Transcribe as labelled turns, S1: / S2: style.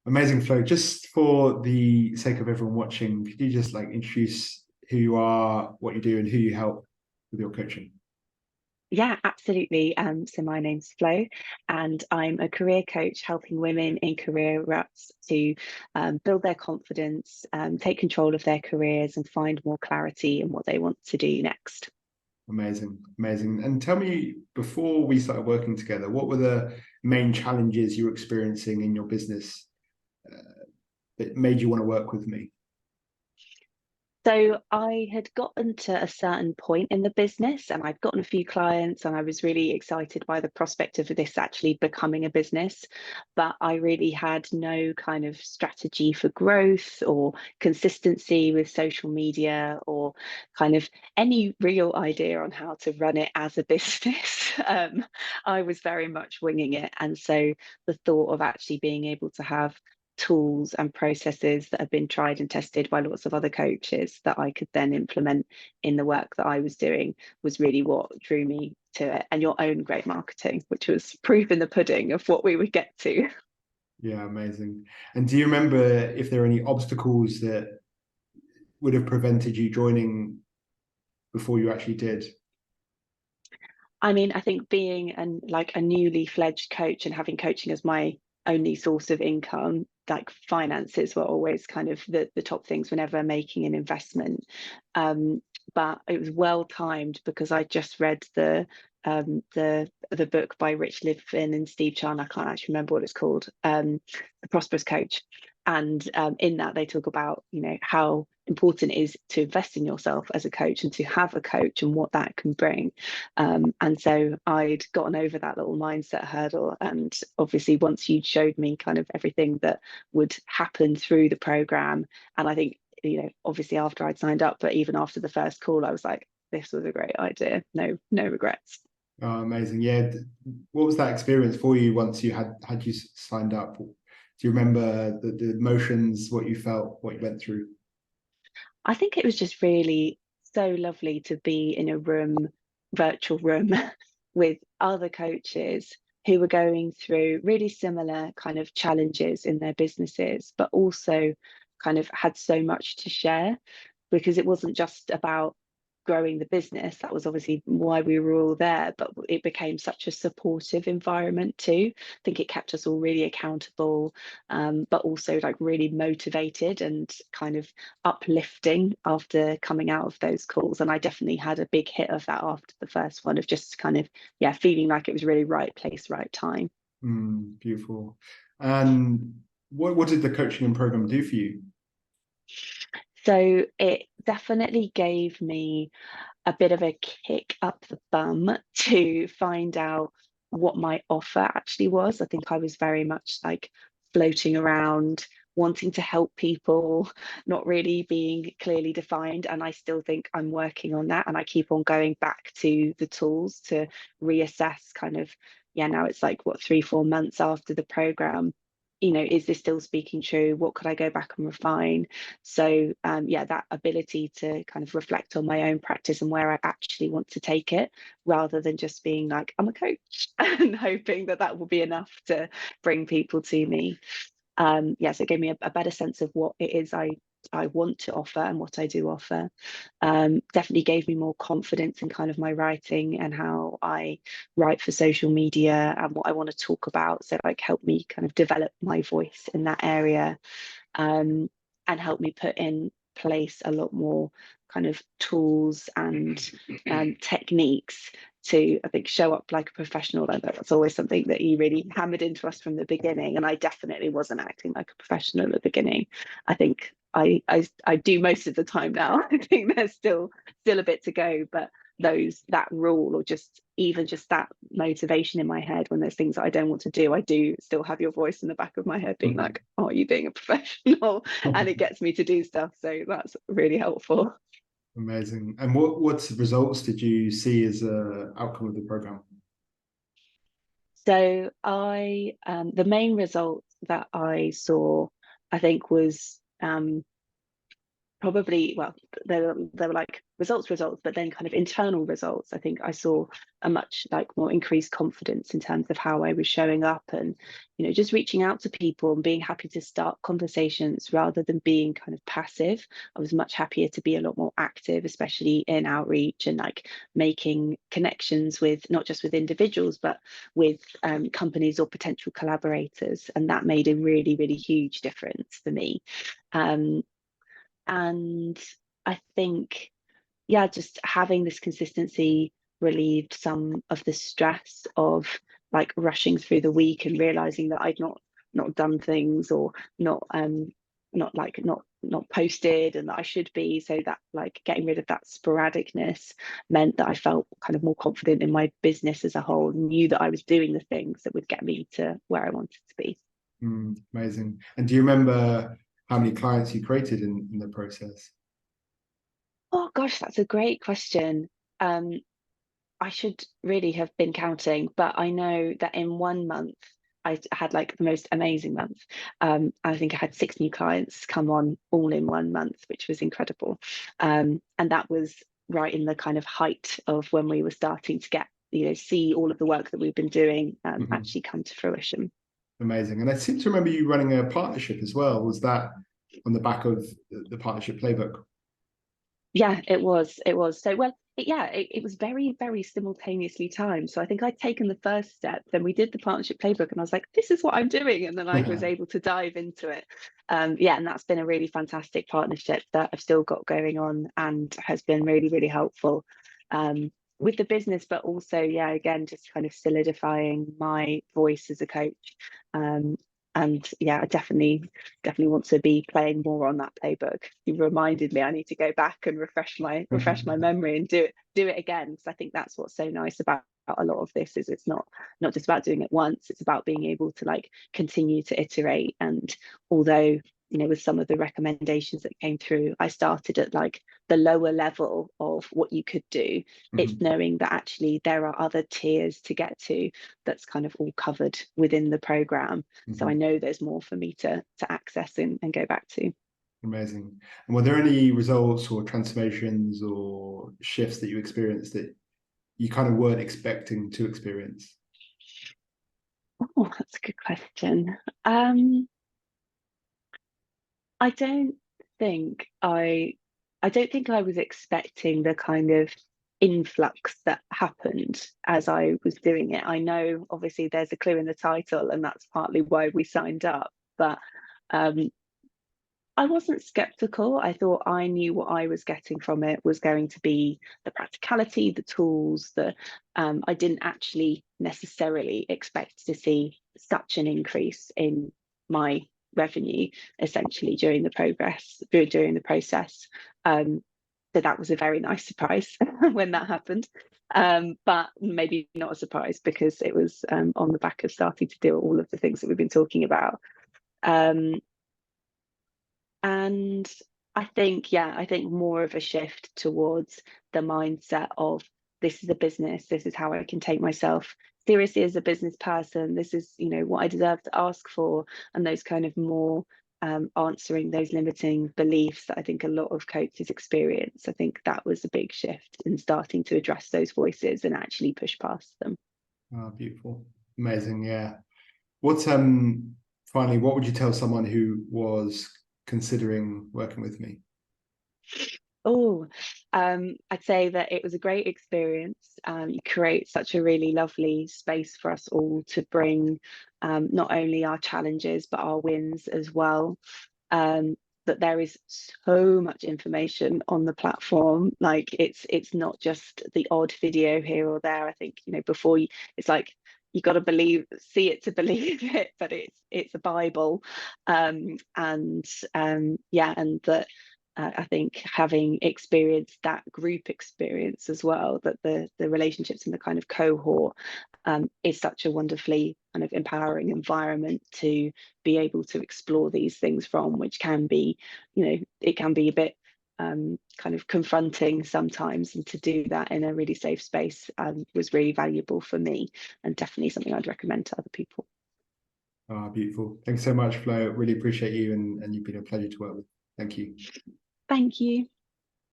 S1: Amazing, Flo. Just for the sake of everyone watching, could you just like introduce who you are, what you do, and who you help with your coaching?
S2: Yeah, absolutely. So my name's Flo, and I'm a career coach helping women in career ruts to build their confidence, take control of their careers, and find more clarity in what they want to do next.
S1: Amazing, amazing. And tell me, before we started working together, what were the main challenges you were experiencing in your business uh, that made you want to work with me?
S2: So I had gotten to a certain point in the business and I'd gotten a few clients and I was really excited by the prospect of this actually becoming a business. But I really had no kind of strategy for growth or consistency with social media or kind of any real idea on how to run it as a business. I was very much winging it. And so the thought of actually being able to have tools and processes that have been tried and tested by lots of other coaches that I could then implement in the work that I was doing was really what drew me to it. And your own great marketing, which was proof in the pudding of what we would get to.
S1: Yeah, amazing. And do you remember if there are any obstacles that would have prevented you joining before you actually did?
S2: I mean, I think being like a newly fledged coach and having coaching as my only source of income, like finances were always kind of the top things whenever making an investment. But it was well timed because I just read the book by Rich Litvin and Steve Chan. I can't actually remember what it's called, The Prosperous Coach. And in that they talk about, how important it is to invest in yourself as a coach and to have a coach and what that can bring. And so I'd gotten over that little mindset hurdle. And obviously, once you'd showed me kind of everything that would happen through the program, and I think, obviously after I'd signed up, but even after the first call, I was like, this was a great idea. No, no regrets.
S1: Oh, amazing. Yeah. What was that experience for you once you had you signed up? Do you remember the emotions, what you felt, what you went through?
S2: I think it was just really so lovely to be in a room, virtual room, with other coaches who were going through really similar kind of challenges in their businesses, but also kind of had so much to share because it wasn't just about growing the business. That was obviously why we were all there, but it became such a supportive environment too. I think it kept us all really accountable, but also like really motivated and kind of uplifting after coming out of those calls. And I definitely had a big hit of that after the first one of just kind of, yeah, feeling like it was really right place, right time.
S1: Beautiful. And what did the coaching and program do for you?
S2: So it definitely gave me a bit of a kick up the bum to find out what my offer actually was. I think I was very much like floating around, wanting to help people, not really being clearly defined. And I still think I'm working on that. And I keep on going back to the tools to reassess kind of, yeah, now it's like what, 3, 4 months after the program. Is this still speaking true? What could I go back and refine? So yeah, that ability to kind of reflect on my own practice and where I actually want to take it, rather than just being like, I'm a coach and hoping that that will be enough to bring people to me. Yes, it gave me a better sense of what it is I want to offer and what I do offer. Definitely gave me more confidence in kind of my writing and how I write for social media and what I want to talk about. So like help me kind of develop my voice in that area, and help me put in place a lot more kind of tools and techniques to, I think, show up like a professional. And that's always something that he really hammered into us from the beginning. And I definitely wasn't acting like a professional at the beginning. I think I do most of the time now. I think there's still a bit to go, but that rule or just even just that motivation in my head when there's things that I don't want to do, I do still have your voice in the back of my head being like, oh, are you being a professional? And it gets me to do stuff. So that's really helpful.
S1: Amazing. And what results did you see as a outcome of the program?
S2: So the main result that I saw, I think, was probably, well, there were like results, but then kind of internal results. I think I saw a much like more increased confidence in terms of how I was showing up, and just reaching out to people and being happy to start conversations rather than being kind of passive. I was much happier to be a lot more active, especially in outreach and like making connections with not just with individuals but with companies or potential collaborators, and that made a really, really huge difference for me. um, and I think, yeah, just having this consistency relieved some of the stress of like rushing through the week and realizing that I'd not done things, or not posted, and that I should be. So that like getting rid of that sporadicness meant that I felt kind of more confident in my business as a whole, knew that I was doing the things that would get me to where I wanted to be.
S1: Amazing. And do you remember how many clients you created in the process?
S2: Oh gosh, that's a great question. Um, I should really have been counting, but I know that in 1 month I had like the most amazing month. I think I had 6 new clients come on all in 1 month, which was incredible. And that was right in the kind of height of when we were starting to get, see all of the work that we've been doing actually come to fruition.
S1: Amazing. And I seem to remember you running a partnership as well. Was that on the back of the partnership playbook?
S2: Yeah, it was. It was. So, well, it was very, very simultaneously timed. So I think I'd taken the first step, then we did the partnership playbook, and I was like, this is what I'm doing. And then I was able to dive into it. Yeah, and that's been a really fantastic partnership that I've still got going on and has been really, really helpful with the business, but also, yeah, again, just kind of solidifying my voice as a coach. Um, and yeah, I definitely want to be playing more on that playbook. You reminded me I need to go back and refresh my memory and do it again, because I think that's what's so nice about a lot of this is it's not just about doing it once, it's about being able to like continue to iterate. And although with some of the recommendations that came through, I started at like the lower level of what you could do. It's knowing that actually there are other tiers to get to that's kind of all covered within the program. So I know there's more for me to access and go back to.
S1: Amazing. And were there any results or transformations or shifts that you experienced that you kind of weren't expecting to experience?
S2: Oh, that's a good question. I don't think I don't think I was expecting the kind of influx that happened as I was doing it. I know obviously there's a clue in the title, and that's partly why we signed up, but um, I wasn't skeptical. I thought I knew what I was getting from it was going to be the practicality, the tools, I didn't actually necessarily expect to see such an increase in my revenue essentially during the process. So that was a very nice surprise when that happened. But maybe not a surprise because it was on the back of starting to do all of the things that we've been talking about. Um, and I think more of a shift towards the mindset of this is a business, this is how I can take myself seriously as a business person, this is, what I deserve to ask for, and those kind of more answering those limiting beliefs that I think a lot of coaches experience. I think that was a big shift in starting to address those voices and actually push past them.
S1: Oh, beautiful. Amazing. Yeah. Finally, what would you tell someone who was considering working with me?
S2: Oh, I'd say that it was a great experience. You create such a really lovely space for us all to bring not only our challenges but our wins as well. That there is so much information on the platform. Like it's not just the odd video here or there. I think before it's like you got to see it to believe it, but it's a Bible, yeah, and that I think having experienced that group experience as well, that the relationships and the kind of cohort is such a wonderfully kind of empowering environment to be able to explore these things from, which can be, it can be a bit kind of confronting sometimes, and to do that in a really safe space was really valuable for me, and definitely something I'd recommend to other people.
S1: Ah, beautiful. Thanks so much, Flo. Really appreciate you, and you've been a pleasure to work with. Thank you.
S2: Thank you.